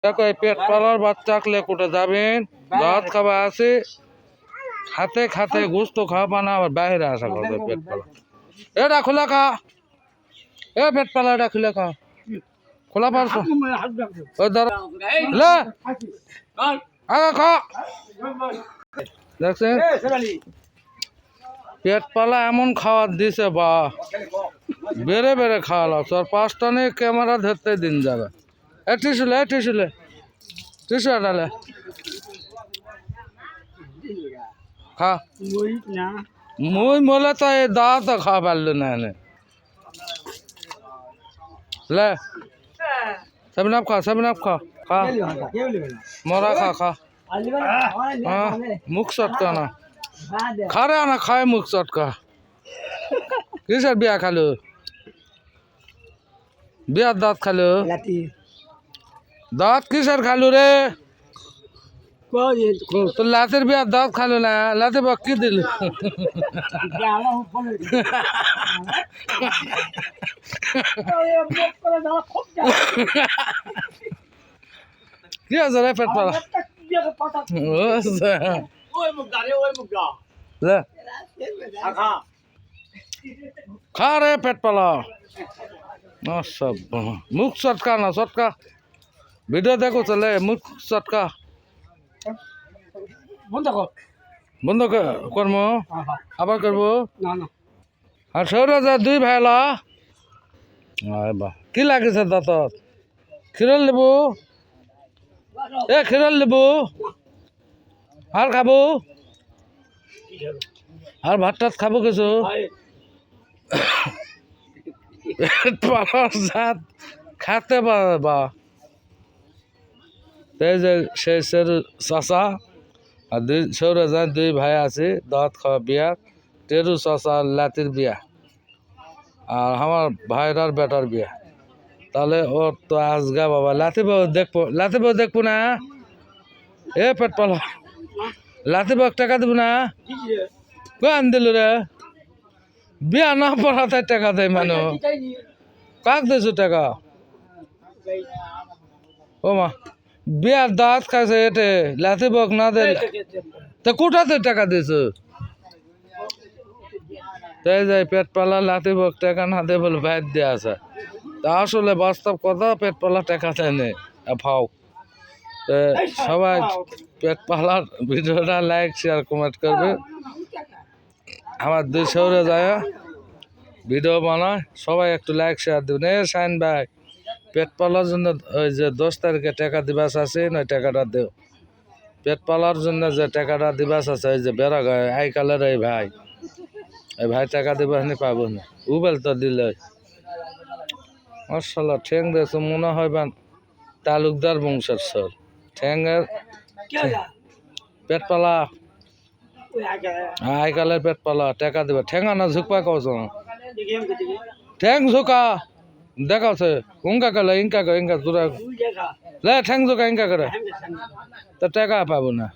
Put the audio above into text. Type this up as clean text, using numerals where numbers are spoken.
দেখো এই পেট পালার বাচ্চা আকলে কোটে যাবেন ভাত খাওয়া আছে খাতে খাতে গোস্ত খাওয়া না আবার বাইরে আসা কথা পেট পালা এটা খোলা খা এ পেট পালা এটা খুলে খা খোলা পারছো ওই দাঁড়া লে আগা খা দেখছেন পেট পালা এমন খাওয়ার দিছে বা বেড়ে বেড়ে খাওয়া লাগছে আর 5টা নিয়ে ক্যামেরা ধরতে দিন যাবে টিসুলে টিসু ডালে খা মুই মলে তো এই দা তো খাওয়া পারলো না এনে লে 7 আপ খা 7 আপ খা খা মরা খা খা হ্যাঁ মুখ চটকা না খারে না খায় মুখ চটকা কিসের বিয়া খালো বিয়ার দাঁত খালো দাঁত কিসের খালু রে তো লাতের বিয়ার দাঁত খালো না লাতে বক্কি দিল কি আছে রে পেট পালা খা রে পেট পালা সব মুখ চটকা না চটকা ভিডিও দেখো চলে মুখ চটকা বন্ধ কর্ম আবার করবো আর সৌরাজা 2 ভাইলা কি লাগিছে দাঁতত ক্ষীরল লেবু ক্ষীরল লেবু আর খাবো আর ভাত টাত খাবো কিছু পালার জাত খাতে বা এই যে সেই চাষা আর সৌরাজা 2 ভাই আছে দাঁত খাওয়া বিয়া টেরু চাষা লাতির বিয়া আর আমার ভাইরার বেটার বিয়া তাহলে ওর তো আজগা বাবা লাতি বউ দেখবো না এ পেট পালা লাতি বউ টাকা দেবো না কান দিল রে বিয়া না পড়াতে টাকা দেয় মানুষ কাক দিয়েছো টাকা ও মা বিয়ার দাঁত খাইছে এটে লাতি বক না দে তা কোটাতে টাকা দিয়েছো তাই যাই পেট পালা লাতি বক টাকা না দে বলে বাইর দিয়ে আসে তা আসলে বাস্তব কথা পেট পালা টাকা দেয় নেই ফাও সবাই পেট পালার ভিডিওটা লাইক শেয়ার কমেন্ট করবে আমার 2 সৌরে যায় ভিডিও বানায় সবাই একটু লাইক শেয়ার দেবেন এ শাইন ভাই পেট পালার জন্য ওই যে 10 তারিখে টাকা দিবাস আছে না টাকাটা দেও পেট পালার জন্য যে টাকাটা দিবাস আছে ওই যে বেড়া গায়ে আইকালের এই ভাই টাকা দিবাস নি পাবো না উবেল তো দিলে মাশাআল্লাহ ঠ্যাং দিয়েছে মনে হয় বা তালুকদার বংশের সর ঠ্যাংয়ের পেট পালা আইকালের পেট পালা টাকা দিবা ঠ্যাঙ্গা না ঝুঁকপা কছ ঠ্যাং ঝুঁকা দেখাচ্ছে উঙ্কা কলে ইঙ্কা জোড়া লে ঠ্যাং ঝুঁকা ইঙ্কা করে তো টাকা পাবো না